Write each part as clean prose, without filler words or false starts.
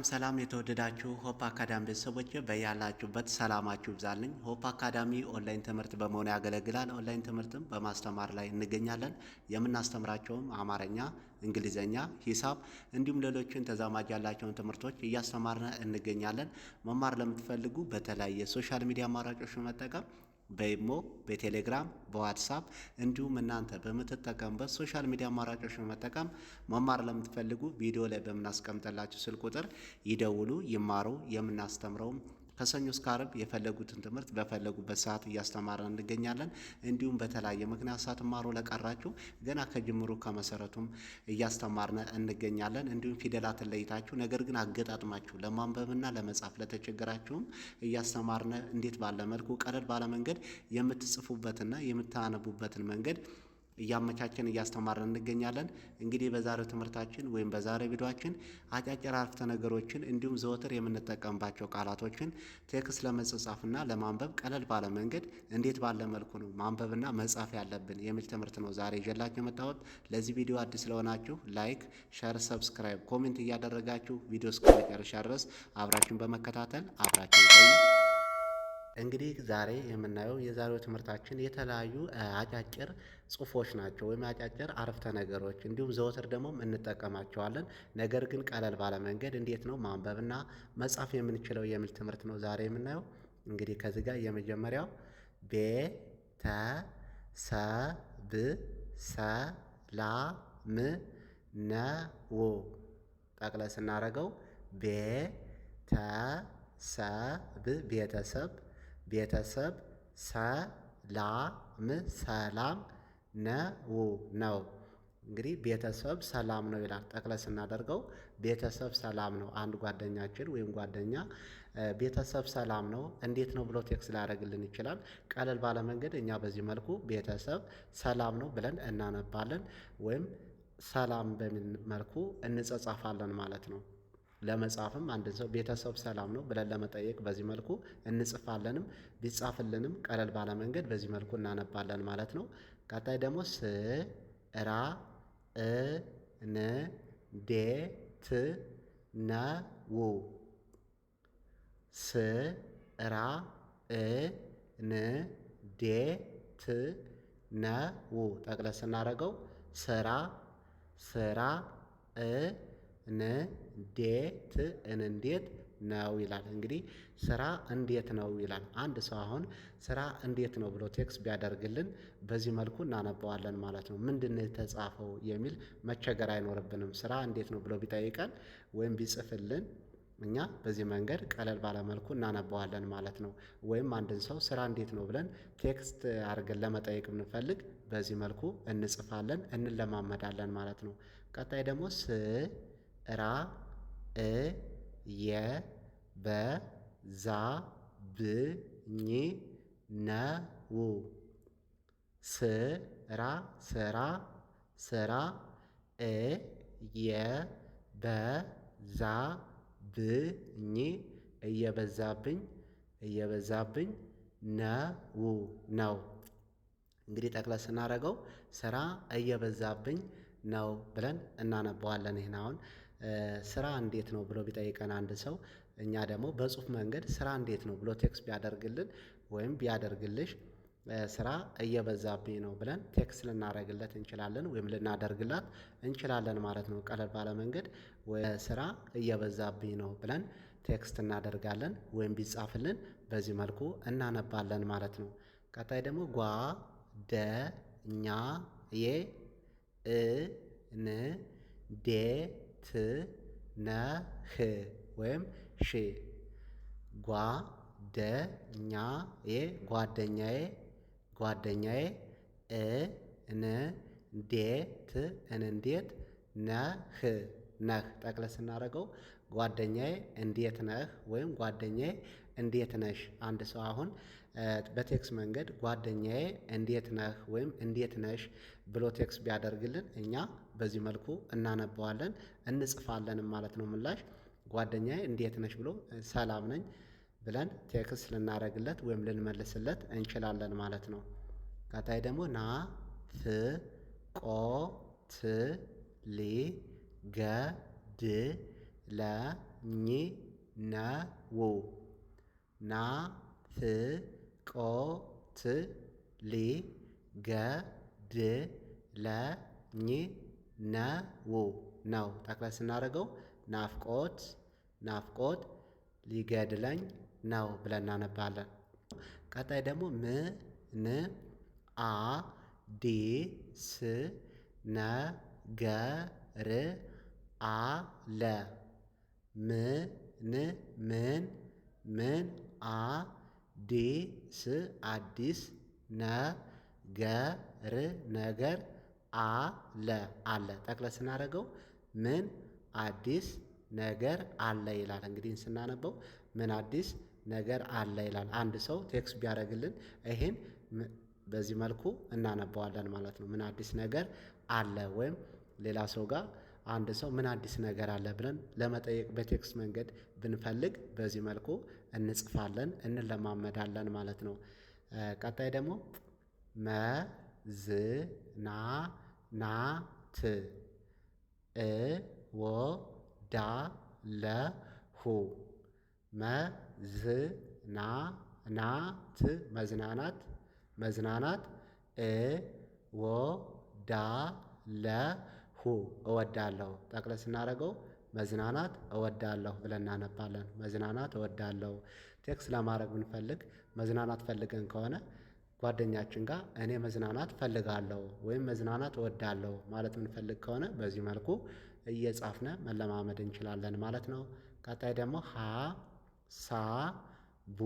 ሰላም የተወደዳችሁ ሆፕ አካዳሚ ቤተሰቦች በያላችሁበት ሰላማችሁ ይብዛልኝ። ሆፕ አካዳሚ ኦንላይን ትምህርት በመሆን ያገለግላል። ኦንላይን ትምህርትም በማስተማር ላይ እንገኛለን። የምናስተምራቸውም አማርኛ፣ እንግሊዘኛ፣ ሂሳብ እንዲሁም ሌሎችን ተዛማጅ ያላቸውን ትምህርቶች እያስተማርን እንገኛለን። መማር ለምትፈልጉ በተለያየ ሶሻል ሚዲያ አማራጮች በመጠቀም በኢሞ፣ በቴሌግራም፣ በዋትሳፕ እንዲሁም እናንተ በምትጠቀሙበት ሶሻል ሚዲያ አማራጮች በመጠቀም መማር ለምትፈልጉ ቪዲዮ ላይ በምናስቀምጥላችሁ ስልክ ቁጥር ይደውሉ፣ ይማሩ። የምናስተምረውም ከሰኞ እስከ ዓርብ የፈለጉትን ትምህርት በፈለጉበት ሰዓት እያስተማረን እንገኛለን። እንዲሁም በተለያየ ምክንያት ሳትማሩ ለቀራችሁ ገና ከጅምሩ ከመሰረቱም እያስተማርን እንገኛለን። እንዲሁም ፊደላትን ለይታችሁ ነገር ግን አገጣጥማችሁ ለማንበብና ለመጻፍ ለተቸገራችሁም እያስተማርን እንዴት ባለ መልኩ ቀለል ባለ መንገድ የምትጽፉበትና የምታነቡበትን መንገድ እያመቻችን እያስተማርን እንገኛለን። እንግዲህ በዛሬው ትምህርታችን ወይም በዛሬው ቪዲዮአችን አጫጭር አረፍተ ነገሮችን እንዲሁም ዘወትር የምንጠቀምባቸው ቃላቶችን ቴክስት ለመጻፍና ለማንበብ ቀለል ባለ መንገድ እንዴት ባለ መልኩ ነው ማንበብና መጻፍ ያለብን የሚል ትምህርት ነው ዛሬ ይዤላችሁ የመጣሁት። ለዚህ ቪዲዮ አዲስ ስለሆናችሁ ላይክ፣ ሼር፣ ሰብስክራይብ፣ ኮሜንት እያደረጋችሁ ቪዲዮ እስከ መጨረሻ ድረስ አብራችሁን በመከታተል አብራችሁን ቆዩ። እንግዲህ ዛሬ የምናየው የዛሬው ትምህርታችን የተለያዩ አጫጭር ጽሁፎች ናቸው ወይም አጫጭር አረፍተ ነገሮች እንዲሁም ዘወትር ደግሞ እንጠቀማቸዋለን። ነገር ግን ቀለል ባለ መንገድ እንዴት ነው ማንበብና መጻፍ የምንችለው የሚል ትምህርት ነው ዛሬ የምናየው። እንግዲህ ከዚህ ጋር የመጀመሪያው ቤተሰብ ሰላም ነው። ጠቅለል ስናደርገው ቤተሰብ ሰላም ነው። እንግዲህ ቤተሰብ ሰላም ነው ይላል። ጠቅለል ስናደርገው ቤተሰብ ሰላም ነው። አንድ ጓደኛችን ወይም ጓደኛ ቤተሰብ ሰላም ነው እንዴት ነው ብሎ ቴክስት ሊያደርግልን ይችላል። ቀለል ባለ መንገድ እኛ በዚህ መልኩ ቤተሰብ ሰላም ነው ብለን እናነባለን ወይም ሰላም በሚል መልኩ እንጸጻፋለን ማለት ነው። ለመጻፍም አንድን ሰው ቤተሰብ ሰላም ነው ብለን ለመጠየቅ በዚህ መልኩ እንጽፋለንም ቢጻፍልንም ቀለል ባለ መንገድ በዚህ መልኩ እናነባለን ማለት ነው። ቀጣይ ደግሞ ስራ እንዴት ነው። ስራ እንዴት ነው። ጠቅለል ስናደርገው ስራ እንዴት ነው ይላል። እንግዲህ ስራ እንዴት ነው ይላል። አንድ ሰው አሁን ስራ እንዴት ነው ብሎ ቴክስት ቢያደርግልን በዚህ መልኩ እናነባዋለን ማለት ነው። ምንድነው የተጻፈው የሚል መቸገር አይኖርብንም። ስራ እንዴት ነው ብሎ ቢጠይቀን ወይም ቢጽፍልን እኛ በዚህ መንገድ ቀለል ባለ መልኩ እናነባዋለን ማለት ነው። ወይም አንድን ሰው ስራ እንዴት ነው ብለን ቴክስት አድርገን ለመጠየቅ ብንፈልግ በዚህ መልኩ እንጽፋለን፣ እንለማመዳለን ማለት ነው። ቀጣይ ደግሞ ስራ እየበዛብኝ ነው። ስራ እየበዛብኝ ነው። እንግዲህ ጠቅለል ስናደርገው ስራ እየበዛብኝ ነው ብለን እናነባዋለን። ይሄን አሁን ስራ እንዴት ነው ብሎ ቢጠይቀን አንድ ሰው እኛ ደግሞ በጽሁፍ መንገድ ስራ እንዴት ነው ብሎ ቴክስት ቢያደርግልን ወይም ቢያደርግልሽ ስራ እየበዛብኝ ነው ብለን ቴክስት ልናደርግለት እንችላለን ወይም ልናደርግላት እንችላለን ማለት ነው። ቀለል ባለ መንገድ ስራ እየበዛብኝ ነው ብለን ቴክስት እናደርጋለን ወይም ቢጻፍልን በዚህ መልኩ እናነባለን ማለት ነው። ቀጣይ ደግሞ ጓደኛዬ እንዴት ነህ ወይም ሺ ጓደኛዬ እንዴት ነህ። ጠቅለል ስናደርገው ጓደኛዬ እንዴት ነህ ወይም ጓደኛዬ እንዴት ነሽ። አንድ ሰው አሁን በቴክስት መንገድ ጓደኛዬ እንዴት ነህ ወይም እንዴት ነሽ ብሎ ቴክስት ቢያደርግልን እኛ በዚህ መልኩ እናነባዋለን እንጽፋለንም ማለት ነው። ምላሽ ጓደኛዬ እንዴት ነሽ ብሎ ሰላም ነኝ ብለን ቴክስት ልናደርግለት ወይም ልንመልስለት እንችላለን ማለት ነው። ቀጣይ ደግሞ ናፍቆት ሊገድለኝ ነው ናፍቆት ሊገድለኝ ነው። ጠቅለል ስናደርገው ናፍቆት ሊገድለኝ ነው ብለን እናነባለን። ቀጣይ ደግሞ አዲስ ነገር አለ። ምን አዲስ ነገር አለ። ጠቅለል ስናደርገው ምን አዲስ ነገር አለ ይላል። እንግዲህ ስናነበው ምን አዲስ ነገር አለ ይላል። አንድ ሰው ቴክስት ቢያደርግልን ይሄን በዚህ መልኩ እናነባዋለን ማለት ነው። ምን አዲስ ነገር አለ ወይም ሌላ ሰው ጋር አንድ ሰው ምን አዲስ ነገር አለ ብለን ለመጠየቅ በቴክስት መንገድ ብንፈልግ በዚህ መልኩ እንጽፋለን፣ እንለማመዳለን ማለት ነው። ቀጣይ ደግሞ መዝናናት እወዳለሁ። መዝናናት እወዳለሁ። ጠቅለል ስናደርገው መዝናናት እወዳለሁ ብለን እናነባለን። መዝናናት እወዳለሁ። ቴክስት ለማድረግ ብንፈልግ መዝናናት ፈልገን ከሆነ ጓደኛችን ጋር እኔ መዝናናት ፈልጋለሁ ወይም መዝናናት እወዳለሁ ማለት የምንፈልግ ከሆነ በዚህ መልኩ እየጻፍነ መለማመድ እንችላለን ማለት ነው። ቀጣይ ደግሞ ሀሳቡ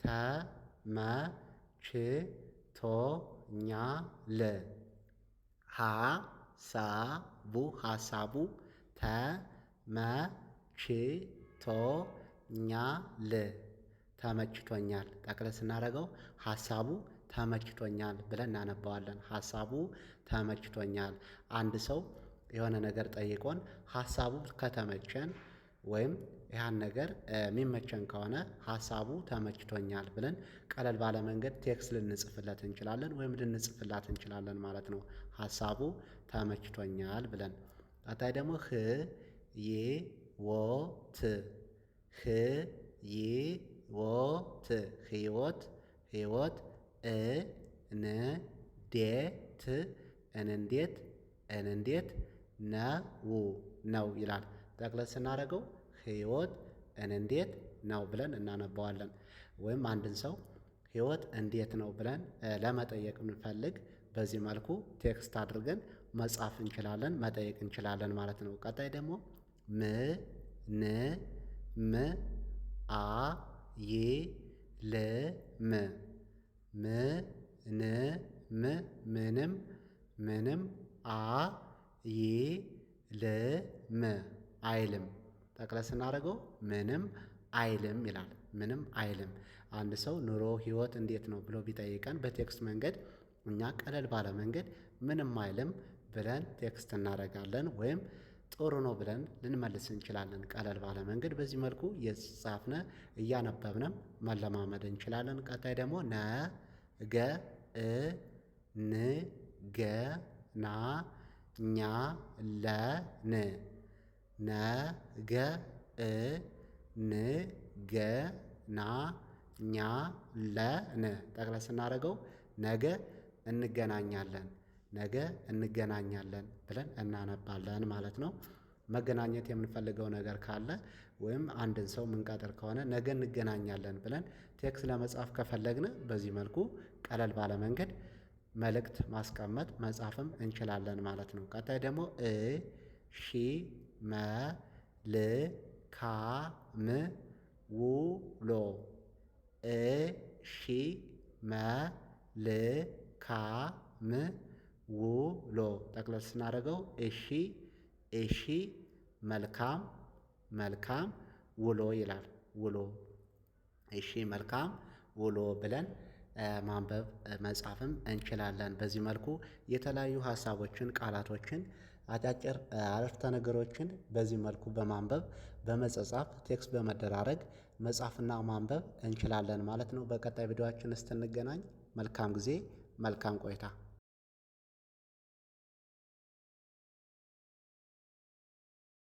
ተመችቶኛል። ሀሳቡ ተመችቶኛል። ጠቅለል ስናደርገው ሀሳቡ ተመችቶኛል ብለን እናነባዋለን። ሀሳቡ ተመችቶኛል። አንድ ሰው የሆነ ነገር ጠይቆን ሀሳቡ ከተመቸን ወይም ያን ነገር የሚመቸን ከሆነ ሀሳቡ ተመችቶኛል ብለን ቀለል ባለ መንገድ ቴክስት ልንጽፍለት እንችላለን ወይም ልንጽፍላት እንችላለን ማለት ነው። ሀሳቡ ተመችቶኛል ብለን። ቀጣይ ደግሞ ህይወት ህይወት እንዴት ነው ይላል። ጠቅለል ስናደርገው ህይወት እንዴት ነው ብለን እናነባዋለን። ወይም አንድን ሰው ህይወት እንዴት ነው ብለን ለመጠየቅ ብንፈልግ በዚህ መልኩ ቴክስት አድርገን መጻፍ እንችላለን፣ መጠየቅ እንችላለን ማለት ነው። ቀጣይ ደግሞ ምንም አይልም። ጠቅለል ስናደርገው ምንም አይልም ይላል። ምንም አይልም። አንድ ሰው ኑሮ ህይወት እንዴት ነው ብሎ ቢጠይቀን በቴክስት መንገድ እኛ ቀለል ባለ መንገድ ምንም አይልም ብለን ቴክስት እናደርጋለን ወይም ጥሩ ነው ብለን ልንመልስ እንችላለን። ቀለል ባለ መንገድ በዚህ መልኩ እየጻፍነ እያነበብንም መለማመድ እንችላለን። ቀጣይ ደግሞ ነገ እንገናኛለን። ጠቅለል ስናደርገው ነገ እንገናኛለን ብለን እናነባለን ማለት ነው። መገናኘት የምንፈልገው ነገር ካለ ወይም አንድን ሰው የምንቀጥር ከሆነ ነገ እንገናኛለን ብለን ቴክስት ለመጻፍ ከፈለግን በዚህ መልኩ ቀለል ባለ መንገድ መልእክት ማስቀመጥ መጻፍም እንችላለን ማለት ነው። ቀጣይ ደግሞ መልካም ውሎ መልካም ውሎ። ጠቅለል ስናደርገው መልካም ውሎ ይላል። መልካም ውሎ ብለን ማንበብ መጻፍም እንችላለን። በዚህ መልኩ የተለያዩ ሀሳቦችን፣ ቃላቶችን፣ አጫጭር አረፍተ ነገሮችን በዚህ መልኩ በማንበብ በመጻጻፍ ቴክስት በመደራረግ መጻፍና ማንበብ እንችላለን ማለት ነው። በቀጣይ ቪዲዮአችን እስክንገናኝ መልካም ጊዜ፣ መልካም ቆይታ